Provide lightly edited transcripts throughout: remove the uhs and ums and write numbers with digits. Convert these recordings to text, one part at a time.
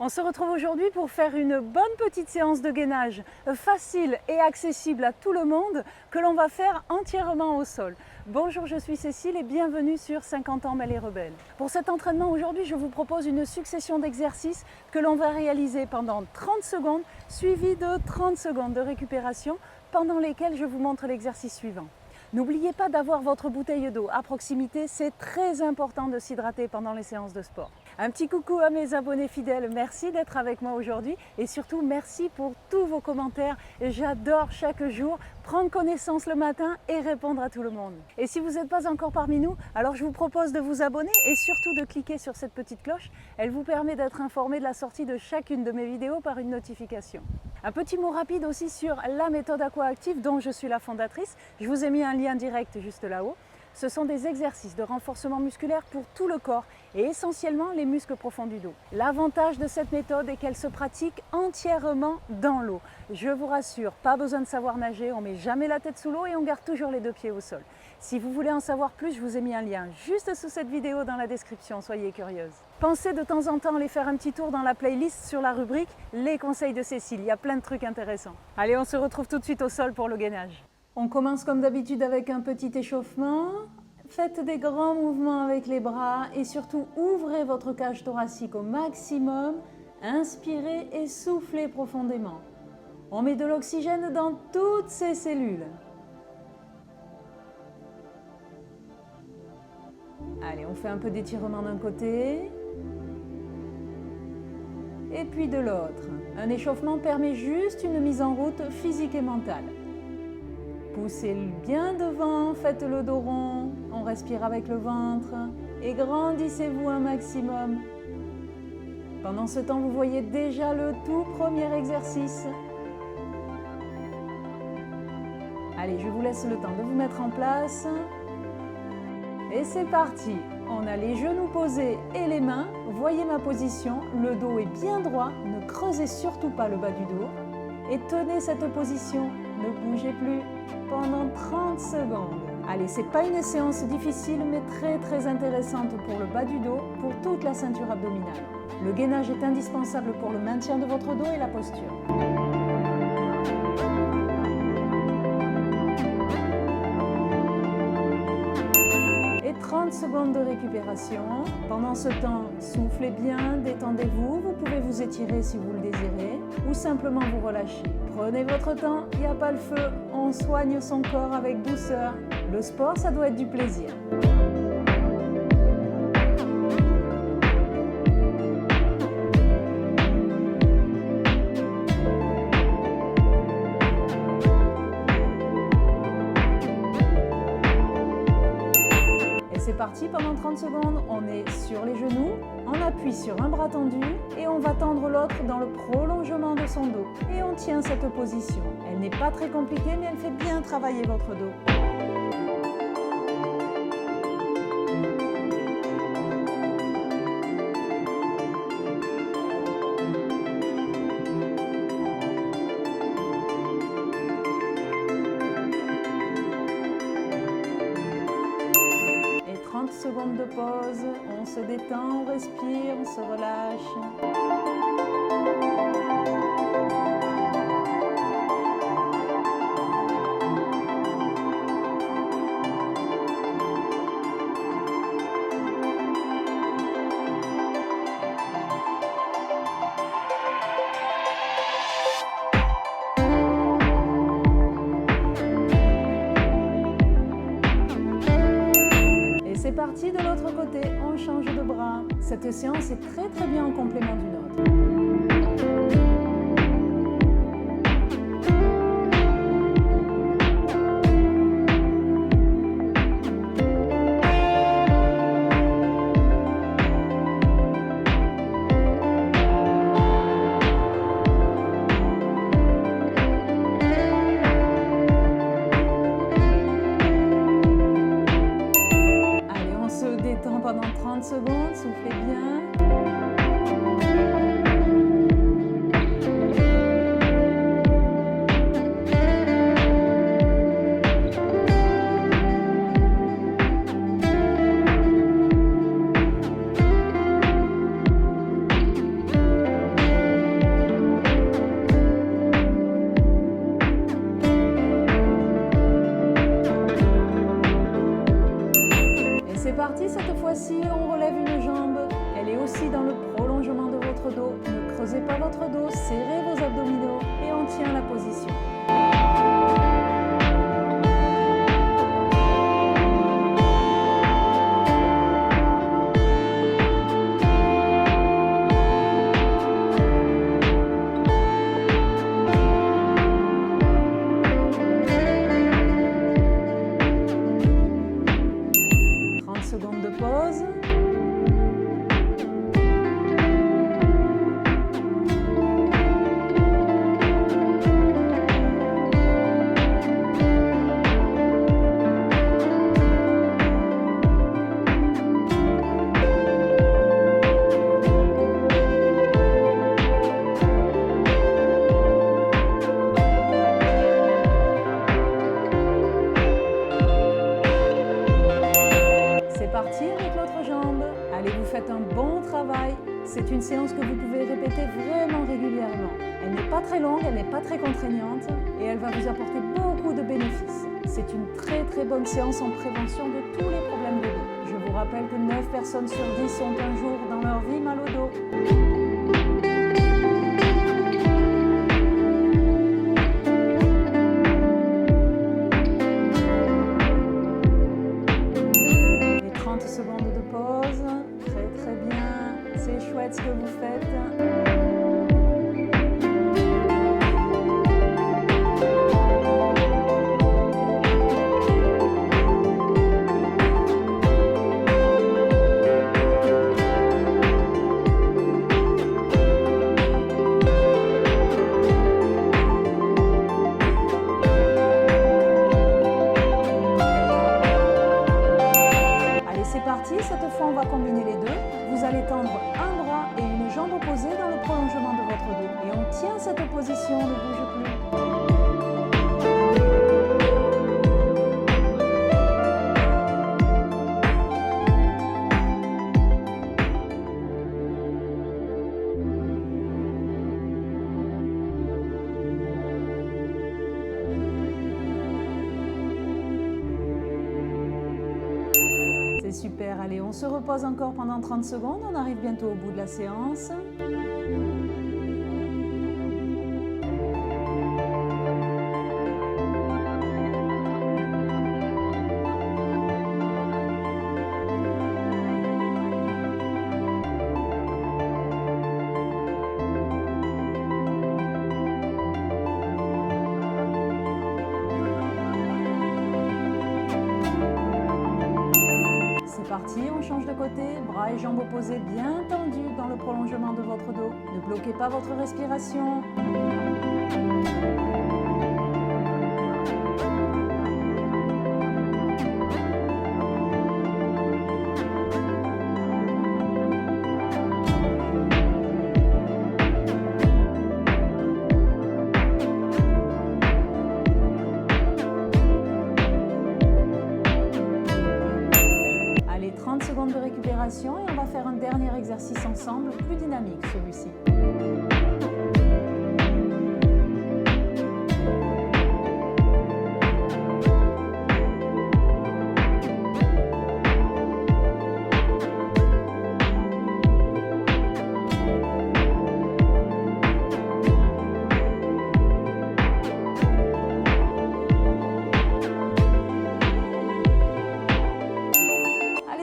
On se retrouve aujourd'hui pour faire une bonne petite séance de gainage facile et accessible à tout le monde que l'on va faire entièrement au sol. Bonjour, je suis Cécile et bienvenue sur 50 ans belle et rebelle. Pour cet entraînement aujourd'hui, je vous propose une succession d'exercices que l'on va réaliser pendant 30 secondes, suivi de 30 secondes de récupération pendant lesquelles je vous montre l'exercice suivant. N'oubliez pas d'avoir votre bouteille d'eau à proximité, c'est très important de s'hydrater pendant les séances de sport. Un petit coucou à mes abonnés fidèles, merci d'être avec moi aujourd'hui et surtout merci pour tous vos commentaires. J'adore chaque jour prendre connaissance le matin et répondre à tout le monde. Et si vous n'êtes pas encore parmi nous, alors je vous propose de vous abonner et surtout de cliquer sur cette petite cloche. Elle vous permet d'être informé de la sortie de chacune de mes vidéos par une notification. Un petit mot rapide aussi sur la méthode Aqua-Active dont je suis la fondatrice. Je vous ai mis un lien direct juste là-haut. Ce sont des exercices de renforcement musculaire pour tout le corps et essentiellement les muscles profonds du dos. L'avantage de cette méthode est qu'elle se pratique entièrement dans l'eau. Je vous rassure, pas besoin de savoir nager, on ne met jamais la tête sous l'eau et on garde toujours les deux pieds au sol. Si vous voulez en savoir plus, je vous ai mis un lien juste sous cette vidéo dans la description, soyez curieuse. Pensez de temps en temps à aller faire un petit tour dans la playlist sur la rubrique « Les conseils de Cécile », il y a plein de trucs intéressants. Allez, on se retrouve tout de suite au sol pour le gainage. On commence comme d'habitude avec un petit échauffement. Faites des grands mouvements avec les bras et surtout ouvrez votre cage thoracique au maximum. Inspirez et soufflez profondément. On met de l'oxygène dans toutes ces cellules. Allez, on fait un peu d'étirement d'un côté et puis de l'autre. Un échauffement permet juste une mise en route physique et mentale. Poussez bien devant, faites le dos rond, on respire avec le ventre et grandissez-vous un maximum. Pendant ce temps, vous voyez déjà le tout premier exercice. Allez, je vous laisse le temps de vous mettre en place. Et c'est parti. On a les genoux posés et les mains. Voyez ma position, le dos est bien droit, ne creusez surtout pas le bas du dos. Et tenez cette position, ne bougez plus pendant 30 secondes. Allez, c'est pas une séance difficile mais très intéressante pour le bas du dos, pour toute la ceinture abdominale. Le gainage est indispensable pour le maintien de votre dos et la posture. Et 30 secondes de récupération. Pendant ce temps, soufflez bien, détendez-vous. Vous pouvez vous étirer si vous le désirez ou simplement vous relâcher. Prenez votre temps, il n'y a pas le feu. On soigne son corps avec douceur. Le sport, ça doit être du plaisir. C'est parti, pendant 30 secondes, on est sur les genoux, on appuie sur un bras tendu et on va tendre l'autre dans le prolongement de son dos. Et on tient cette position. Elle n'est pas très compliquée, mais elle fait bien travailler votre dos. Secondes de pause, on se détend, on respire, on se relâche. C'est parti de l'autre côté, on change de bras. Cette séance est très bien en complément d'une autre. Pendant 30 secondes, soufflez bien. C'est parti, cette fois-ci, on relève une jambe. Elle est aussi dans le prolongement de votre dos. Ne creusez pas votre dos, serrez vos abdominaux et on tient la position. Secondes de pause. Avec l'autre jambe. Allez, vous faites un bon travail. C'est une séance que vous pouvez répéter vraiment régulièrement. Elle n'est pas très longue, elle n'est pas très contraignante et elle va vous apporter beaucoup de bénéfices. C'est une très bonne séance en prévention de tous les problèmes de dos. Je vous rappelle que 9 personnes sur 10 ont un jour dans leur vie mal au dos. Secondes de pause, très bien, c'est chouette ce que vous faites. Cette fois, on va combiner les deux. Vous allez tendre un bras et une jambe opposée dans le prolongement de votre dos. Et on tient cette position, ne bouge plus. C'est super, allez, on se repose encore pendant 30 secondes, on arrive bientôt au bout de la séance. C'est parti, on change de côté, bras et jambes opposés bien tendus dans le prolongement de votre dos. Ne bloquez pas votre respiration. Allez, 30 secondes de récupération et on va faire un dernier exercice ensemble, plus dynamique celui-ci.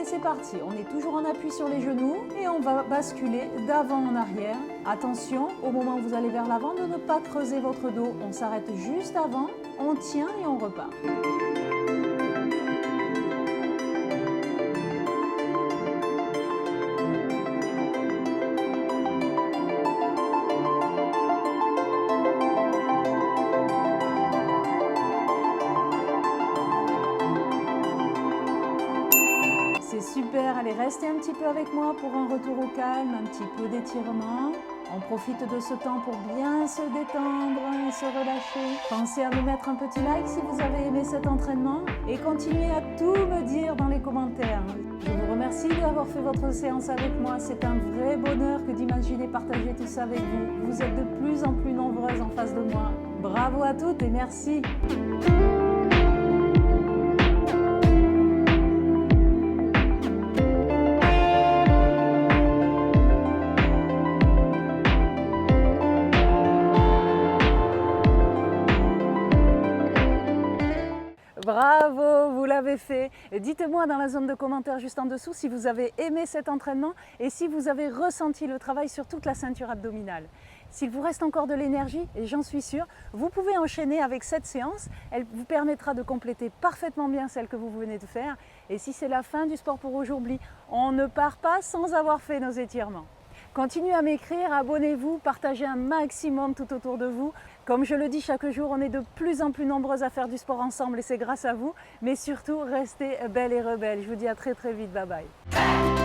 C'est parti, on est toujours en appui sur les genoux et on va basculer d'avant en arrière. Attention, au moment où vous allez vers l'avant, de ne pas creuser votre dos. On s'arrête juste avant, on tient et on repart. C'est super, allez, restez un petit peu avec moi pour un retour au calme, un petit peu d'étirement. On profite de ce temps pour bien se détendre et se relâcher. Pensez à me mettre un petit like si vous avez aimé cet entraînement et continuez à tout me dire dans les commentaires. Je vous remercie d'avoir fait votre séance avec moi. C'est un vrai bonheur que d'imaginer partager tout ça avec vous. Vous êtes de plus en plus nombreuses en face de moi. Bravo à toutes et merci. Dites-moi dans la zone de commentaires juste en dessous si vous avez aimé cet entraînement et si vous avez ressenti le travail sur toute la ceinture abdominale. S'il vous reste encore de l'énergie, et j'en suis sûre, vous pouvez enchaîner avec cette séance. Elle vous permettra de compléter parfaitement bien celle que vous venez de faire. Et si c'est la fin du sport pour aujourd'hui, on ne part pas sans avoir fait nos étirements. Continuez à m'écrire, abonnez-vous, partagez un maximum tout autour de vous. Comme je le dis chaque jour, on est de plus en plus nombreuses à faire du sport ensemble et c'est grâce à vous. Mais surtout, restez belles et rebelles. Je vous dis à très vite, bye bye.